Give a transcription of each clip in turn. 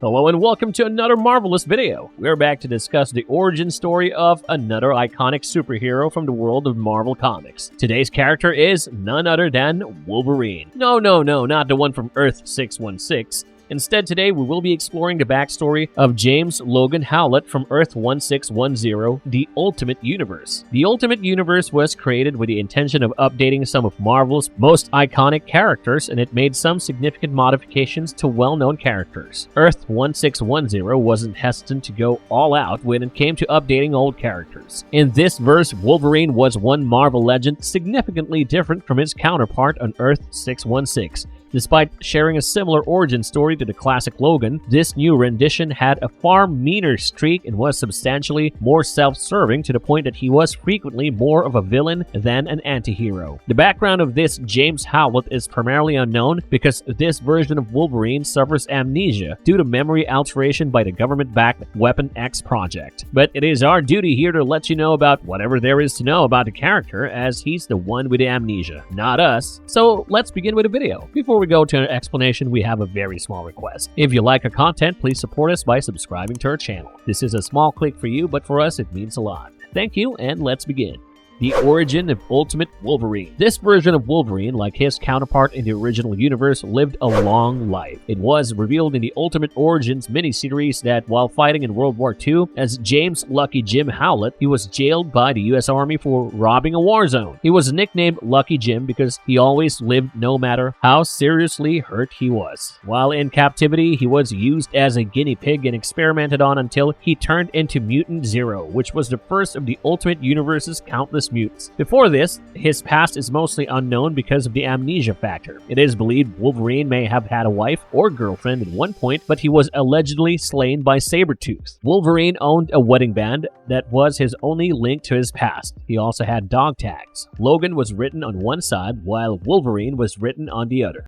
Hello and welcome to another marvelous video. We're back to discuss the origin story of another iconic superhero from the world of Marvel Comics. Today's character is none other than Wolverine. No, not the one from Earth 616. Instead, today we will be exploring the backstory of James Logan Howlett from Earth 1610, the Ultimate Universe. The Ultimate Universe was created with the intention of updating some of Marvel's most iconic characters, and it made some significant modifications to well-known characters. Earth 1610 wasn't hesitant to go all out when it came to updating old characters. In this verse, Wolverine was one Marvel legend significantly different from his counterpart on Earth 616. Despite sharing a similar origin story to the classic Logan, this new rendition had a far meaner streak and was substantially more self-serving to the point that he was frequently more of a villain than an anti-hero. The background of this James Howlett is primarily unknown because this version of Wolverine suffers amnesia due to memory alteration by the government-backed Weapon X project. But it is our duty here to let you know about whatever there is to know about the character, as he's the one with the amnesia, not us. So let's begin with the video. Before we go to an explanation, we have a very small request. If you like our content, please support us by subscribing to our channel. This is a small click for you, but for us it means a lot. Thank you, and let's begin. The origin of Ultimate Wolverine. This version of Wolverine, like his counterpart in the original universe, lived a long life. It was revealed in the Ultimate Origins miniseries that while fighting in World War II as James Lucky Jim Howlett, he was jailed by the US Army for robbing a war zone. He was nicknamed Lucky Jim because he always lived no matter how seriously hurt he was. While in captivity, he was used as a guinea pig and experimented on until he turned into Mutant Zero, which was the first of the Ultimate Universe's countless mutants. Before this, his past is mostly unknown because of the amnesia factor. It is believed Wolverine may have had a wife or girlfriend at one point, but he was allegedly slain by Sabretooth. Wolverine owned a wedding band that was his only link to his past. He also had dog tags. Logan was written on one side, while Wolverine was written on the other.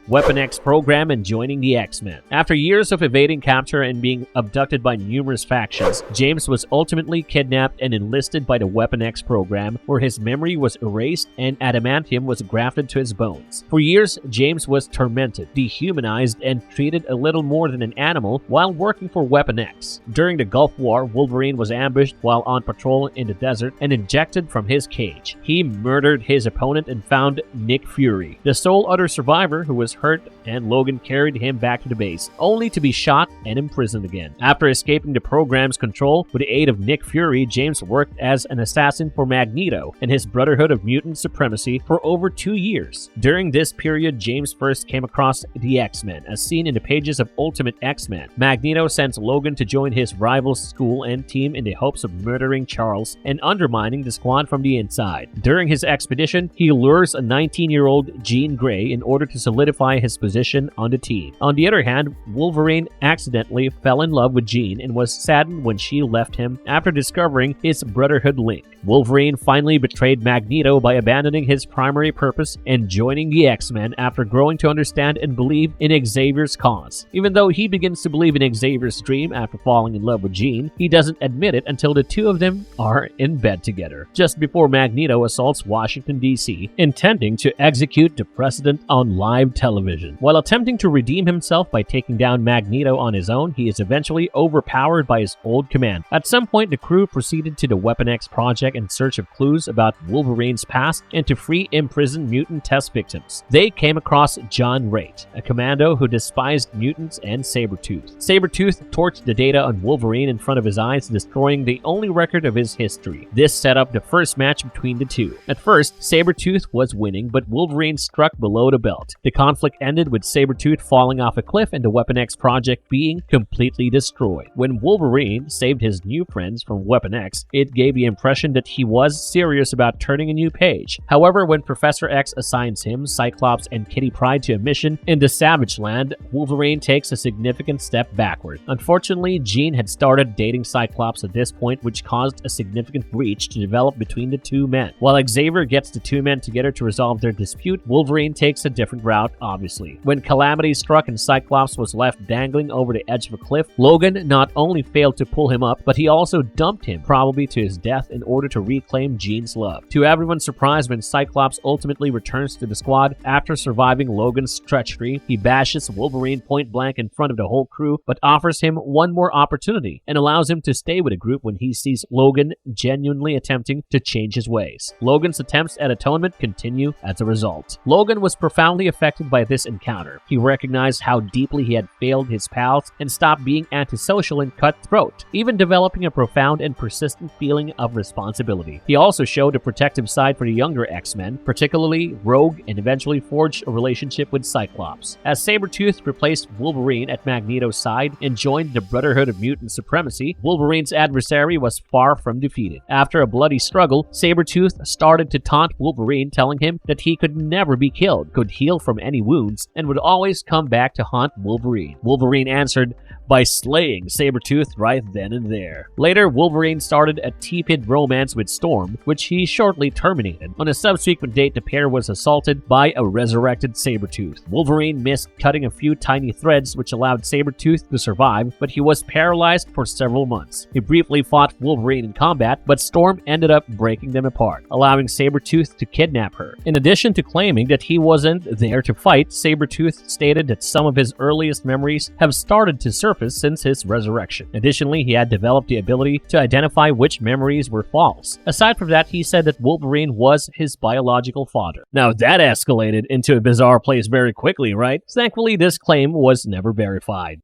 Weapon X program and joining the X-Men. After years of evading capture and being abducted by numerous factions, James was ultimately kidnapped and enlisted by the Weapon X program, where his memory was erased and adamantium was grafted to his bones. For years, James was tormented, dehumanized, and treated a little more than an animal while working for Weapon X. During the Gulf War, Wolverine was ambushed while on patrol in the desert and ejected from his cage. He murdered his opponent and found Nick Fury, the sole other survivor who was hurt, and Logan carried him back to the base, only to be shot and imprisoned again. After escaping the program's control with the aid of Nick Fury, James worked as an assassin for Magneto and his Brotherhood of Mutant Supremacy for over 2 years. During this period, James first came across the X-Men, as seen in the pages of Ultimate X-Men. Magneto sends Logan to join his rival's school and team in the hopes of murdering Charles and undermining the squad from the inside. During his expedition, he lures a 19-year-old Jean Grey in order to solidify his position on the team. On the other hand, Wolverine accidentally fell in love with Jean and was saddened when she left him after discovering his Brotherhood link. Wolverine finally betrayed Magneto by abandoning his primary purpose and joining the X-Men after growing to understand and believe in Xavier's cause. Even though he begins to believe in Xavier's dream after falling in love with Jean, he doesn't admit it until the two of them are in bed together, just before Magneto assaults Washington, D.C., intending to execute the president on live television. While attempting to redeem himself by taking down Magneto on his own, he is eventually overpowered by his old command. At some point, the crew proceeded to the Weapon X project in search of clues about Wolverine's past and to free imprisoned mutant test victims. They came across John Raitt, a commando who despised mutants, and Sabretooth. Sabretooth torched the data on Wolverine in front of his eyes, destroying the only record of his history. This set up the first match between the two. At first, Sabretooth was winning, but Wolverine struck below the belt. The conflict ended with Sabretooth falling off a cliff and the Weapon X project being completely destroyed. When Wolverine saved his new friends from Weapon X, it gave the impression that he was serious about turning a new page. However, when Professor X assigns him, Cyclops, and Kitty Pryde to a mission in the Savage Land, Wolverine takes a significant step backward. Unfortunately, Jean had started dating Cyclops at this point, which caused a significant breach to develop between the two men. While Xavier gets the two men together to resolve their dispute, Wolverine takes a different route, obviously. When calamity struck and Cyclops was left dangling over the edge of a cliff, Logan not only failed to pull him up, but he also dumped him, probably to his death, in order to reclaim Jean's love. To everyone's surprise, when Cyclops ultimately returns to the squad after surviving Logan's treachery, he bashes Wolverine point blank in front of the whole crew, but offers him one more opportunity and allows him to stay with the group when he sees Logan genuinely attempting to change his ways. Logan's attempts at atonement continue as a result. Logan was profoundly affected by this encounter. He recognized how deeply he had failed his pals and stopped being antisocial and cutthroat, even developing a profound and persistent feeling of responsibility. He also showed a protective side for the younger X-Men, particularly Rogue, and eventually forged a relationship with Cyclops. As Sabretooth replaced Wolverine at Magneto's side and joined the Brotherhood of Mutant Supremacy, Wolverine's adversary was far from defeated. After a bloody struggle, Sabretooth started to taunt Wolverine, telling him that he could never be killed, could heal from any wounds, and would always come back to haunt Wolverine. Wolverine answered by slaying Sabretooth right then and there. Later, Wolverine started a tepid romance with Storm, which he shortly terminated. On a subsequent date, the pair was assaulted by a resurrected Sabretooth. Wolverine missed cutting a few tiny threads, which allowed Sabretooth to survive, but he was paralyzed for several months. He briefly fought Wolverine in combat, but Storm ended up breaking them apart, allowing Sabretooth to kidnap her. In addition to claiming that he wasn't there to fight, Sabretooth stated that some of his earliest memories have started to surface since his resurrection. Additionally, he had developed the ability to identify which memories were false. Aside from that, he said that Wolverine was his biological father. Now that escalated into a bizarre place very quickly, right? Thankfully, this claim was never verified.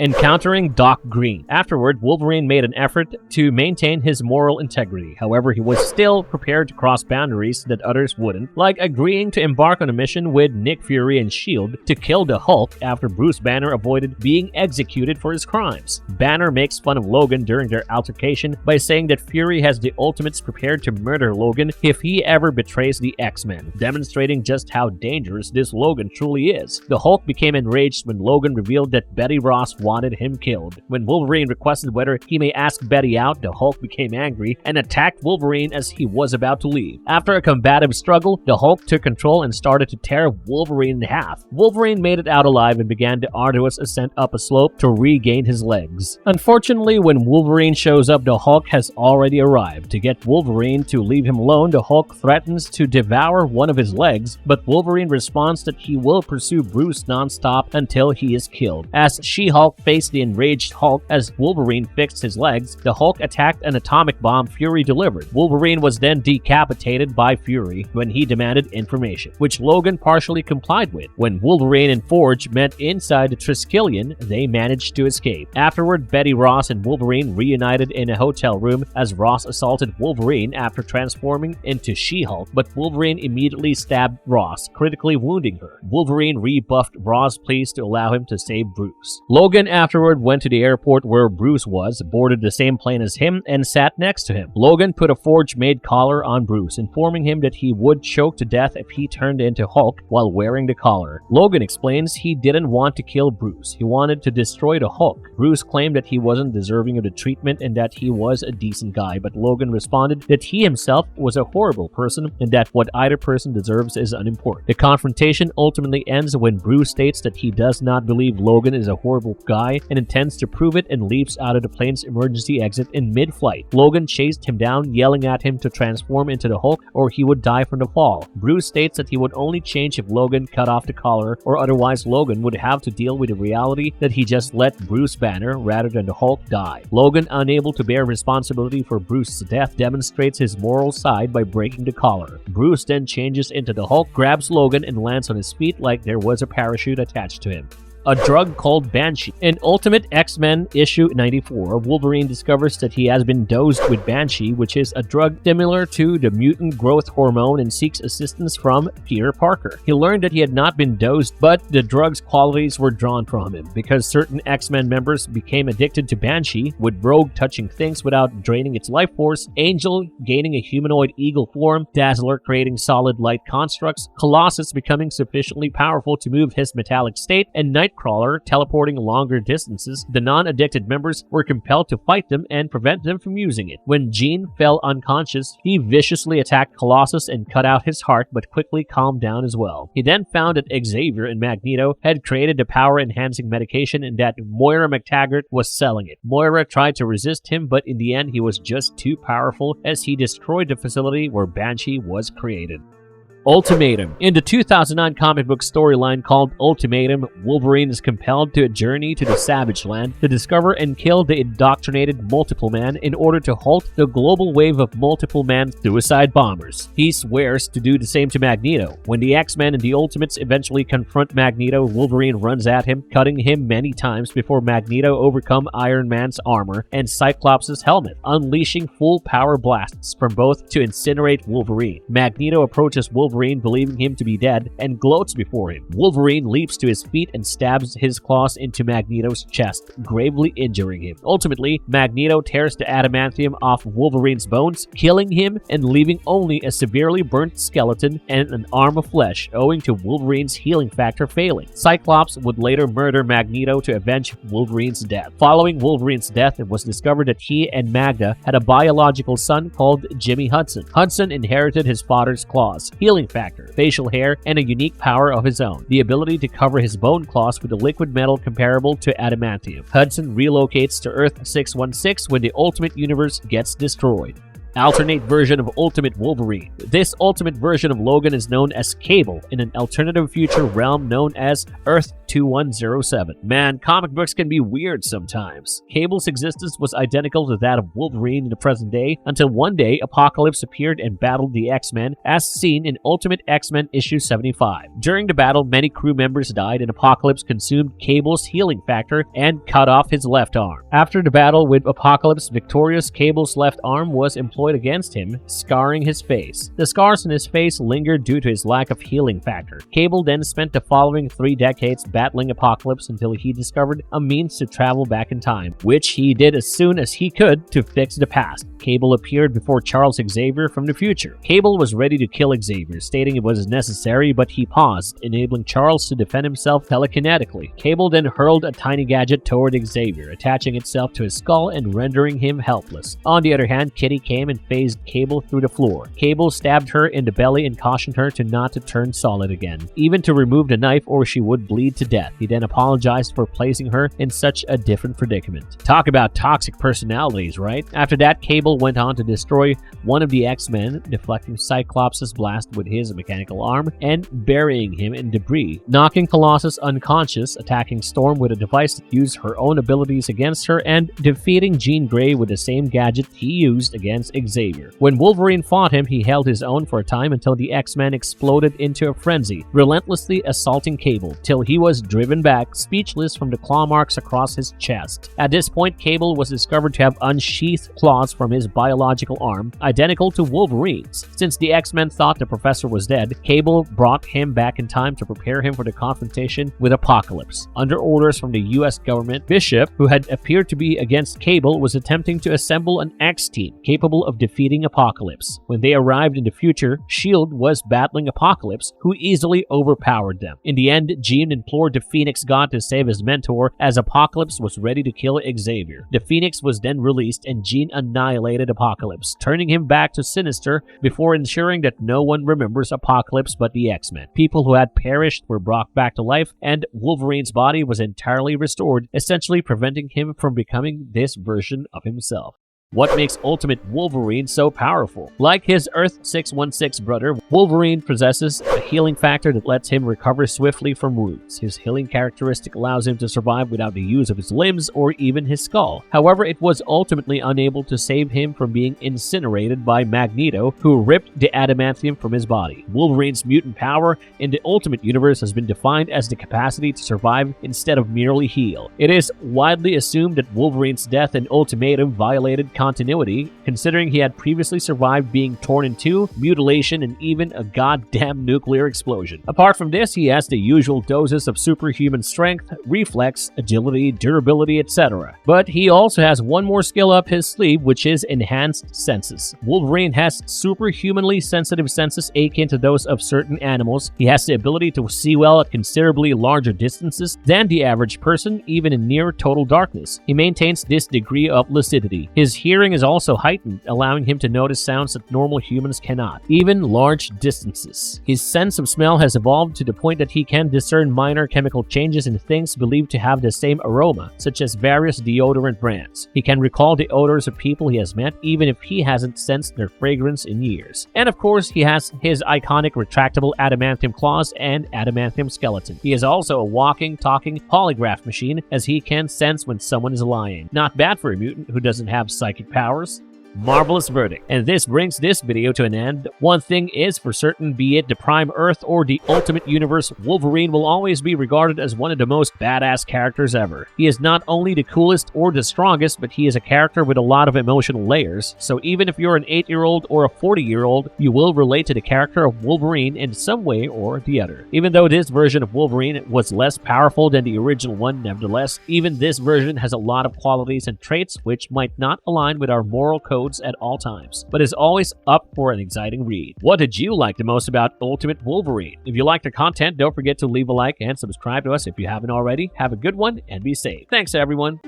Encountering Doc Green. Afterward, Wolverine made an effort to maintain his moral integrity. However, he was still prepared to cross boundaries that others wouldn't, like agreeing to embark on a mission with Nick Fury and S.H.I.E.L.D. to kill the Hulk after Bruce Banner avoided being executed for his crimes. Banner makes fun of Logan during their altercation by saying that Fury has the Ultimates prepared to murder Logan if he ever betrays the X-Men, demonstrating just how dangerous this Logan truly is. The Hulk became enraged when Logan revealed that Betty Ross wanted him killed. When Wolverine requested whether he may ask Betty out, the Hulk became angry and attacked Wolverine as he was about to leave. After a combative struggle, the Hulk took control and started to tear Wolverine in half. Wolverine made it out alive and began the arduous ascent up a slope to regain his legs. Unfortunately, when Wolverine shows up, the Hulk has already arrived. To get Wolverine to leave him alone, the Hulk threatens to devour one of his legs, but Wolverine responds that he will pursue Bruce non-stop until he is killed. As She-Hulk faced the enraged Hulk as Wolverine fixed his legs, the Hulk attacked an atomic bomb Fury delivered. Wolverine was then decapitated by Fury when he demanded information, which Logan partially complied with. When Wolverine and Forge met inside the Triskelion, they managed to escape. Afterward, Betty Ross and Wolverine reunited in a hotel room as Ross assaulted Wolverine after transforming into She-Hulk, but Wolverine immediately stabbed Ross, critically wounding her. Wolverine rebuffed Ross' pleas to allow him to save Bruce. Logan afterward went to the airport where Bruce was, boarded the same plane as him, and sat next to him. Logan put a Forge-made collar on Bruce, informing him that he would choke to death if he turned into Hulk while wearing the collar. Logan explains he didn't want to kill Bruce. He wanted to destroy the Hulk. Bruce claimed that he wasn't deserving of the treatment and that he was a decent guy, but Logan responded that he himself was a horrible person and that what either person deserves is unimportant. The confrontation ultimately ends when Bruce states that he does not believe Logan is a horrible guy and intends to prove it and leaps out of the plane's emergency exit in mid-flight. Logan chased him down, yelling at him to transform into the Hulk or he would die from the fall. Bruce states that he would only change if Logan cut off the collar, or otherwise Logan would have to deal with the reality that he just let Bruce Banner, rather than the Hulk, die. Logan, unable to bear responsibility for Bruce's death, demonstrates his moral side by breaking the collar. Bruce then changes into the Hulk, grabs Logan, and lands on his feet like there was a parachute attached to him. A drug called Banshee. In Ultimate X-Men issue 94, Wolverine discovers that he has been dosed with Banshee, which is a drug similar to the mutant growth hormone, and seeks assistance from Peter Parker. He learned that he had not been dosed, but the drug's qualities were drawn from him because certain X-Men members became addicted to Banshee, with Rogue touching things without draining its life force, Angel gaining a humanoid eagle form, Dazzler creating solid light constructs, Colossus becoming sufficiently powerful to move his metallic state, and Nightcrawler Nightcrawler teleporting longer distances, the non-addicted members were compelled to fight them and prevent them from using it. When Jean fell unconscious, he viciously attacked Colossus and cut out his heart, but quickly calmed down as well. He then found that Xavier and Magneto had created a power-enhancing medication and that Moira McTaggart was selling it. Moira tried to resist him, but in the end he was just too powerful as he destroyed the facility where Banshee was created. Ultimatum. In the 2009 comic book storyline called Ultimatum, Wolverine is compelled to a journey to the Savage Land to discover and kill the indoctrinated Multiple Man in order to halt the global wave of Multiple Man suicide bombers. He swears to do the same to Magneto. When the X-Men and the Ultimates eventually confront Magneto, Wolverine runs at him, cutting him many times before Magneto overcome Iron Man's armor and Cyclops' helmet, unleashing full power blasts from both to incinerate Wolverine. Magneto approaches Wolverine believing him to be dead and gloats before him. Wolverine leaps to his feet and stabs his claws into Magneto's chest, gravely injuring him. Ultimately, Magneto tears the adamantium off Wolverine's bones, killing him and leaving only a severely burnt skeleton and an arm of flesh, owing to Wolverine's healing factor failing. Cyclops would later murder Magneto to avenge Wolverine's death. Following Wolverine's death, it was discovered that he and Magda had a biological son called Jimmy Hudson. Hudson inherited his father's claws, healing factor, facial hair, and a unique power of his own, the ability to cover his bone claws with a liquid metal comparable to adamantium. Hudson relocates to Earth 616 when the Ultimate Universe gets destroyed. Alternate version of Ultimate Wolverine. This ultimate version of Logan is known as Cable in an alternative future realm known as Earth 2107. Man, comic books can be weird sometimes. Cable's existence was identical to that of Wolverine in the present day until one day Apocalypse appeared and battled the X-Men as seen in Ultimate X-Men issue 75. During the battle, many crew members died and Apocalypse consumed Cable's healing factor and cut off his left arm. After the battle with Apocalypse victorious, Cable's left arm was employed against him, scarring his face. The scars on his face lingered due to his lack of healing factor. Cable then spent the following 3 decades battling Apocalypse until he discovered a means to travel back in time, which he did as soon as he could to fix the past. Cable appeared before Charles Xavier from the future. Cable was ready to kill Xavier, stating it was necessary, but he paused, enabling Charles to defend himself telekinetically. Cable then hurled a tiny gadget toward Xavier, attaching itself to his skull and rendering him helpless. On the other hand, Kitty came and phased Cable through the floor. Cable stabbed her in the belly and cautioned her to not to turn solid again, even to remove the knife or she would bleed to death. He then apologized for placing her in such a different predicament. Talk about toxic personalities, right? After that, Cable went on to destroy one of the X-Men, deflecting Cyclops' blast with his mechanical arm and burying him in debris, knocking Colossus unconscious, attacking Storm with a device that used her own abilities against her, and defeating Jean Grey with the same gadget he used against Xavier. When Wolverine fought him, he held his own for a time until the X-Men exploded into a frenzy, relentlessly assaulting Cable, till he was driven back, speechless from the claw marks across his chest. At this point, Cable was discovered to have unsheathed claws from his biological arm, identical to Wolverine's. Since the X-Men thought the Professor was dead, Cable brought him back in time to prepare him for the confrontation with Apocalypse. Under orders from the US government, Bishop, who had appeared to be against Cable, was attempting to assemble an X-team capable of defeating Apocalypse. When they arrived in the future, S.H.I.E.L.D. was battling Apocalypse, who easily overpowered them. In the end, Jean implored the Phoenix God to save his mentor as Apocalypse was ready to kill Xavier. The Phoenix was then released and Jean annihilated Apocalypse, turning him back to Sinister before ensuring that no one remembers Apocalypse but the X-Men. People who had perished were brought back to life and Wolverine's body was entirely restored, essentially preventing him from becoming this version of himself. What makes Ultimate Wolverine so powerful? Like his Earth 616 brother, Wolverine possesses a healing factor that lets him recover swiftly from wounds. His healing characteristic allows him to survive without the use of his limbs or even his skull. However, it was ultimately unable to save him from being incinerated by Magneto, who ripped the adamantium from his body. Wolverine's mutant power in the Ultimate Universe has been defined as the capacity to survive instead of merely heal. It is widely assumed that Wolverine's death in Ultimatum violated continuity, considering he had previously survived being torn in two, mutilation, and even a goddamn nuclear explosion. Apart from this, he has the usual doses of superhuman strength, reflex, agility, durability, etc. But he also has one more skill up his sleeve, which is enhanced senses. Wolverine has superhumanly sensitive senses akin to those of certain animals. He has the ability to see well at considerably larger distances than the average person, even in near total darkness. He maintains this degree of lucidity. His hearing is also heightened, allowing him to notice sounds that normal humans cannot, even large distances. His sense of smell has evolved to the point that he can discern minor chemical changes in things believed to have the same aroma, such as various deodorant brands. He can recall the odors of people he has met, even if he hasn't sensed their fragrance in years. And of course, he has his iconic retractable adamantium claws and adamantium skeleton. He is also a walking, talking polygraph machine, as he can sense when someone is lying. Not bad for a mutant who doesn't have psychic powers. Marvelous verdict. And this brings this video to an end. One thing is for certain, be it the Prime Earth or the Ultimate Universe, Wolverine will always be regarded as one of the most badass characters ever. He is not only the coolest or the strongest, but he is a character with a lot of emotional layers, so even if you're an 8-year-old or a 40-year-old, you will relate to the character of Wolverine in some way or the other. Even though this version of Wolverine was less powerful than the original one, nevertheless, even this version has a lot of qualities and traits which might not align with our moral code at all times, but is always up for an exciting read. What did you like the most about Ultimate Wolverine? If you like the content, don't forget to leave a like and subscribe to us if you haven't already. Have a good one and be safe. Thanks, everyone.